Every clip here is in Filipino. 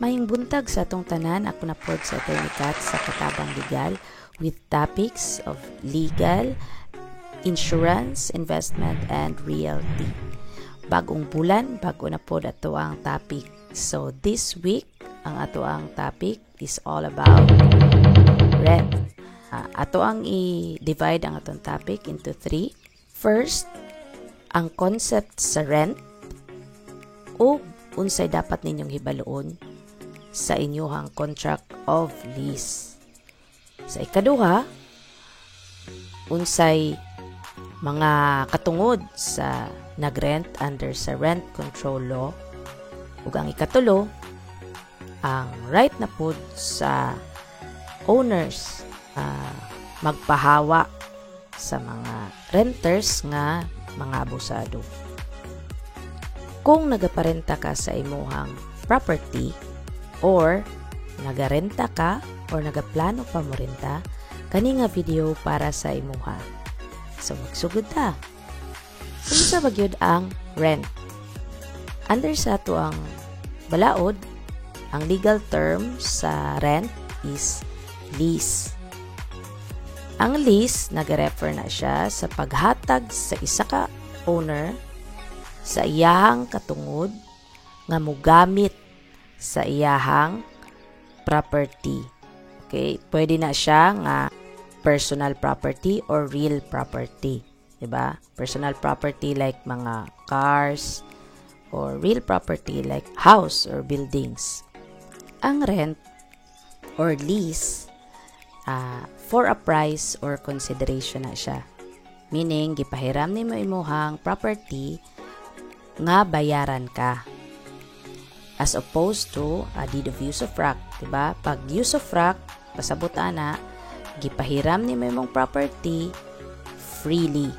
Mayong buntag sa atong tanan, ako na pod sa Attorney Kat sa Katabang Legal with topics of legal, insurance, investment, and realty. Bagong bulan, bago na pod ato ang topic. So this week, ang ato ang topic is all about rent. Ato ang i-divide ang atong topic into 3. First, ang concept sa rent o unsay dapat ninyong hibaluon sa inyong contract of lease. Sa ikaduha, unsay mga katungod sa nagrent under sa rent control law. Ug ang ikatulo, ang right na pod sa owners magpahawa sa mga renters nga mga abusado. Kung nagaparenta ka sa imuhang property or nagarenta ka or nagaplano pa mo renta, kani nga video para sa imuha. So magsugod ta. Unsa ba gyud ang rent? Under sa ato ang balaod, ang legal term sa rent is lease. Ang lease nagarefer na siya sa paghatag sa isa ka owner sa iyahang katungod nga mogamit sa iyahang property. Okay, pwede na siya nga personal property or real property, diba? Personal property like mga cars or real property like house or buildings. Ang rent or lease for a price or consideration na siya. Meaning gipahiram nimo imuhang property nga bayaran ka. As opposed to a deed of usufruct, diba? Pag usufruct, pasabot ana, gipahiram ni imong property freely.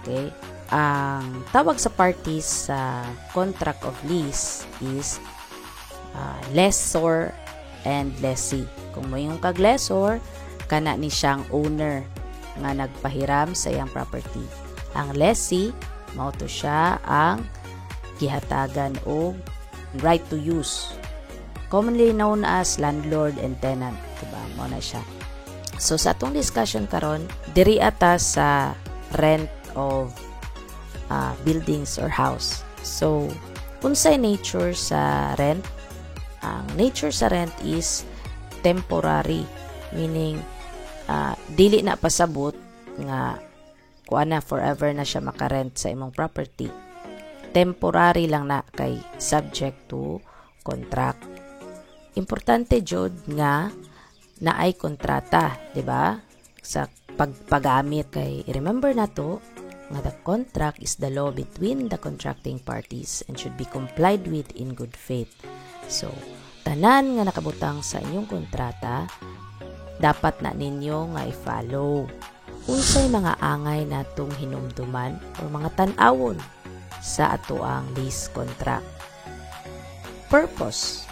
Okay? Ang tawag sa parties sa contract of lease is lessor and lessee. Kung mayong kag lessor, kana ni siyang owner nga nagpahiram sa iyang property. Ang lessee, mao to siya ang gihatagan og right to use, commonly known as landlord and tenant, diba? Mao na siya. So sa atong discussion karon, diri ata sa rent of buildings or house. So unsay nature sa rent? Ang nature sa rent is temporary, meaning dili na pasabot nga kuana forever na siya makarent sa imong property. Temporary lang na kay subject to contract. Importante jud nga naay kontrata, di ba? Sa pagpagamit kay remember na to nga the contract is the law between the contracting parties and should be complied with in good faith. So, tanan nga nakabutang sa inyong kontrata dapat na ninyo nga i-follow. Unsay mga angay natong hinumduman o mga tan-awon sa atoang lease contract. Purpose.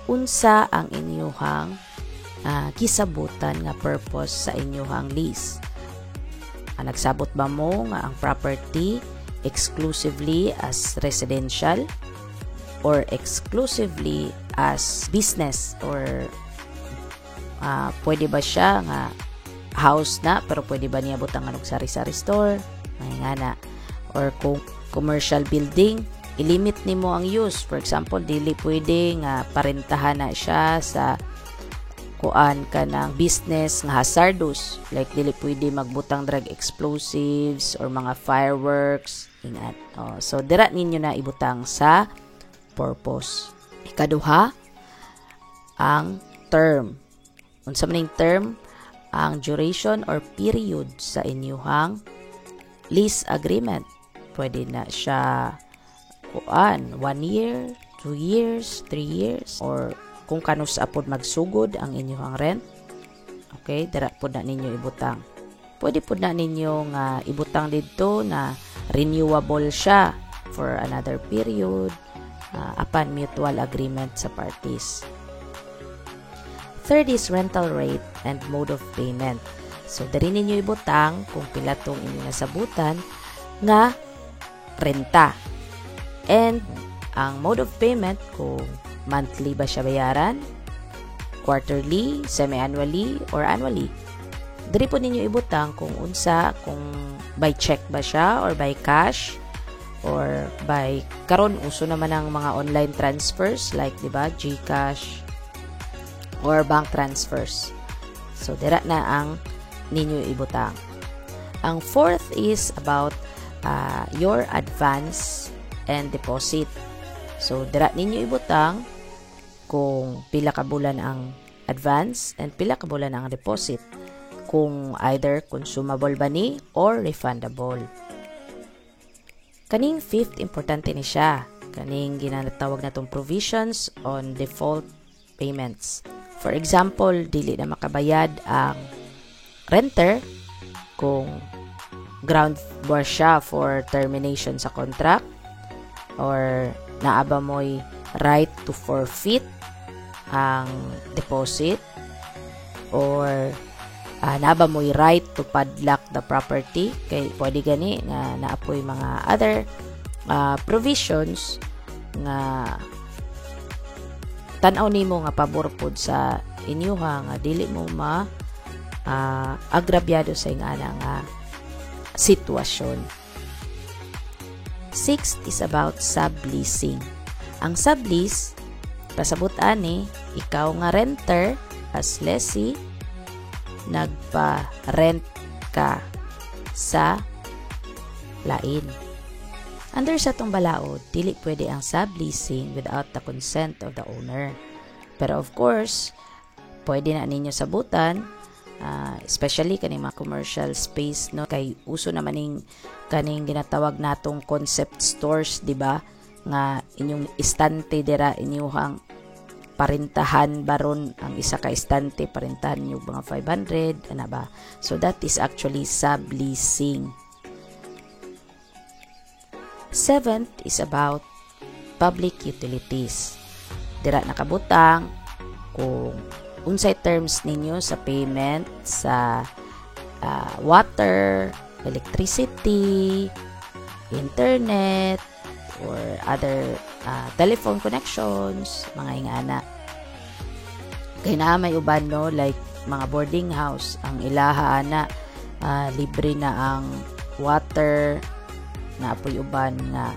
Unsa ang inyuhang kisabutan nga purpose sa inyuhang lease? Nagsabot ba mo nga ang property exclusively as residential or exclusively as business, or pwede ba siya nga house na pero pwede ba niya butang anong sari-sari store? May nga na. Or kung commercial building, ilimit nimo ang use. For example, dili pwede nga parentahan na siya sa kuan ka ng business nga hazardous. Like dili pwede magbutang drug explosives or mga fireworks. Ingat. So dira ninyo na ibutang sa purpose. Ikaduha, ang term. Unsa maning term? Ang duration or period sa inyuhang lease agreement. Pwede na siya 1 year, 2 years, 3 years, or kung kanus apod magsugod ang inyong rent. Okay, dara po na ninyo ibutang. Pwede po na ninyo nga ibutang dito na renewable siya for another period upon mutual agreement sa parties. Third is rental rate and mode of payment. So, dari ninyo ibutang kung pila tong inyong nasabutan nga renta. And ang mode of payment, kung monthly ba siya bayaran, quarterly, semi-annually, or annually. Diri po ninyo ibutang kung unsa, kung by check ba siya or by cash or by karon uso naman ang mga online transfers like di ba GCash or bank transfers. So dira na ang ninyo ibutang. Ang fourth is about your advance and deposit. So dira ninyo ibutang kung pila ka bulan ang advance and pila ka bulan ang deposit, kung either consumable ba ni or refundable. Kaning fifth, importante ni siya. Kaning ginatawag natong provisions on default payments. For example, dili na makabayad ang renter kung ground bar siya for termination sa contract, or naaba mo'y right to forfeit ang deposit, or naaba mo'y right to padlock the property. Kay pwede gani nga naapoy mga other provisions nga tan-aw nimo nga pabor pod sa inyuha nga dili mo agrabyado sa ingana nga sitwasyon. Sixth is about subleasing. Ang sublease, pasabot ani, ikaw nga renter as lessee, nagpa-rent ka sa lain. Under sa tong balaod, dili pwede ang subleasing without the consent of the owner. Pero of course, pwede na ninyo sabutan, especially kaning mga commercial space, no, kay uso naman kaning ginatawag natong concept stores, di ba, nga inyong istante dira inyuhang parintahan baron ang isa ka istante, parintahan nyo mga 500, ano ba? So that is actually subleasing. Seventh is about public utilities. Dira nakabutang kung unsay terms ninyo sa payment sa water, electricity, internet, or other telephone connections, mga ingana. Kaya na may uban, no, like mga boarding house, ang ilaha ana, libre na ang water, na apoy uban na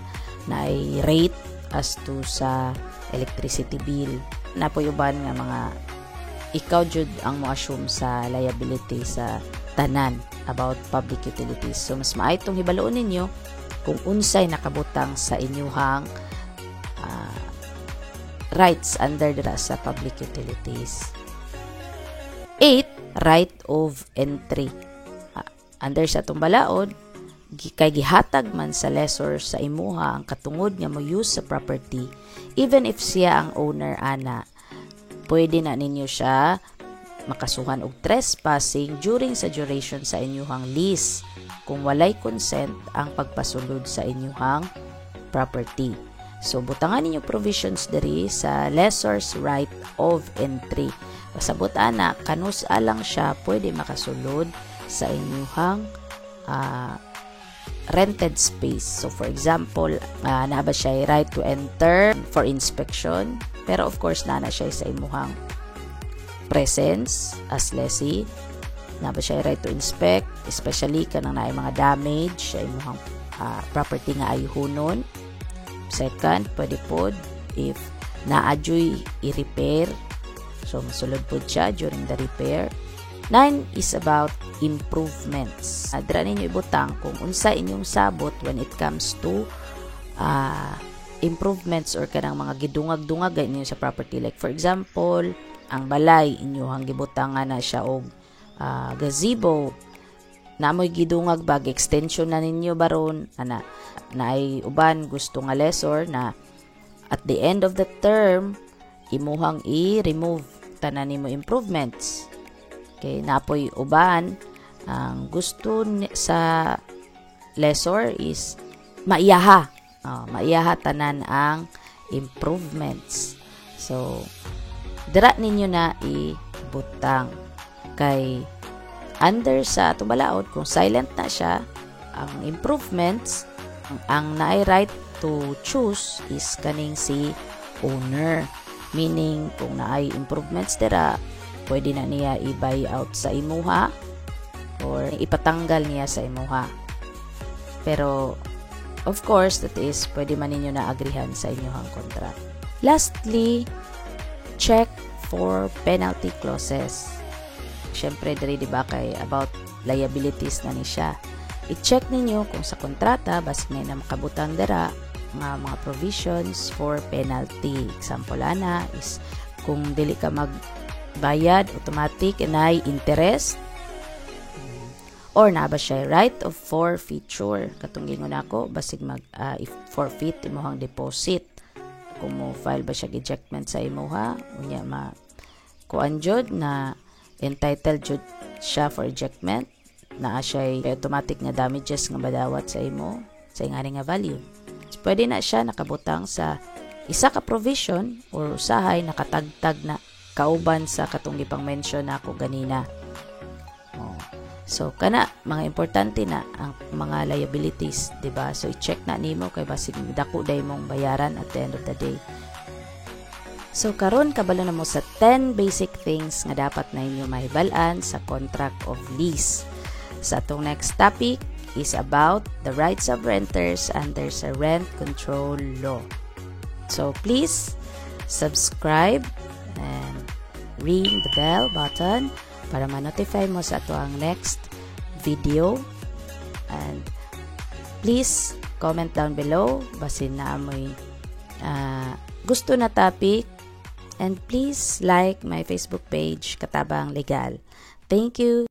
ay rate as to sa electricity bill. Na apoy uban nga mga ikaw jud ang mo-assume sa liability sa tanan about public utilities. So mas maay tong hibaloon ninyo kung unsay nakabutang sa inyuhang rights under dira sa public utilities. 8, right of entry. Under sa itong balaod, kay gihatag man sa lessor sa imuha ang katungod nga mo use sa property, even if siya ang owner ana, pwede na ninyo siya makasuhan og trespassing during sa duration sa inyuhang lease kung walay consent ang pagpasulod sa inyuhang property. So, butangan ninyo provisions diri sa lessor's right of entry. Pasabot ana, kanus alang siya pwede makasulod sa inyuhang rented space. So, for example, naba siya right to enter for inspection, pero of course, nana siya sa imuhang presence as lessee. Naba siya right to inspect, especially kanang naay mga damage sa imuhang property nga ayuhonon. Second, pwede po if naadyoy i-repair, so masulod po siya during the repair. 9 is about improvements. Dira ninyo ibutang kung unsa inyong sabot when it comes to improvements or kanang mga gidungag-dungag ninyo sa property. Like for example, ang balay inyohang gibutangan na siya og gazebo, namoy gidungag bag extension na ninyo baron ana naay uban gusto nga lessor na at the end of the term imuhang i-remove tanan nimo improvements. Okay, napoy uban ang gusto sa lessor is maiyaha tanan ang improvements. So dira ninyo na ibutang kay under sa tubalaod kung silent na siya ang improvements, ang naay right to choose is kaning si owner. Meaning, kung naay improvements dira, pwede na niya i-buy out sa imuha or ipatanggal niya sa imuha. Pero, of course, that is, pwede man ninyo na agrihan sa inyong contract. Lastly, check for penalty clauses. Siyempre, diri diba kay about liabilities na ni siya. I-check ninyo kung sa kontrata, basig na makabutang dira, mga provisions for penalty. Example ana is kung dili ka magbayad automatic na interest or na ba siya right of forfeiture katong gingon nako basig forfeit imong deposit kung mo file ba siya ejectment sa imuha unya kuan jud na entitled jud siya for ejectment na siya automatic nga damages nga madawat sa imo sa ingani nga value. Pwede na siya nakabutang sa isa ka provision or usahay nakatagtag na kauban sa katong gipang mention nako ganina. So kana mga importante na ang mga liabilities, diba? So i-check na nimo kay basig dako day mong bayaran at the end of the day. So karon kabalo na mo sa 10 basic things nga dapat na inyo mahibal-an sa contract of lease. Sa atong next topic is about the rights of renters under sa rent control law. So please subscribe and ring the bell button para ma-notify mo sa ato ang next video. And please comment down below basin na amoy gusto na topic. And please like my Facebook page Katabang Legal. Thank you.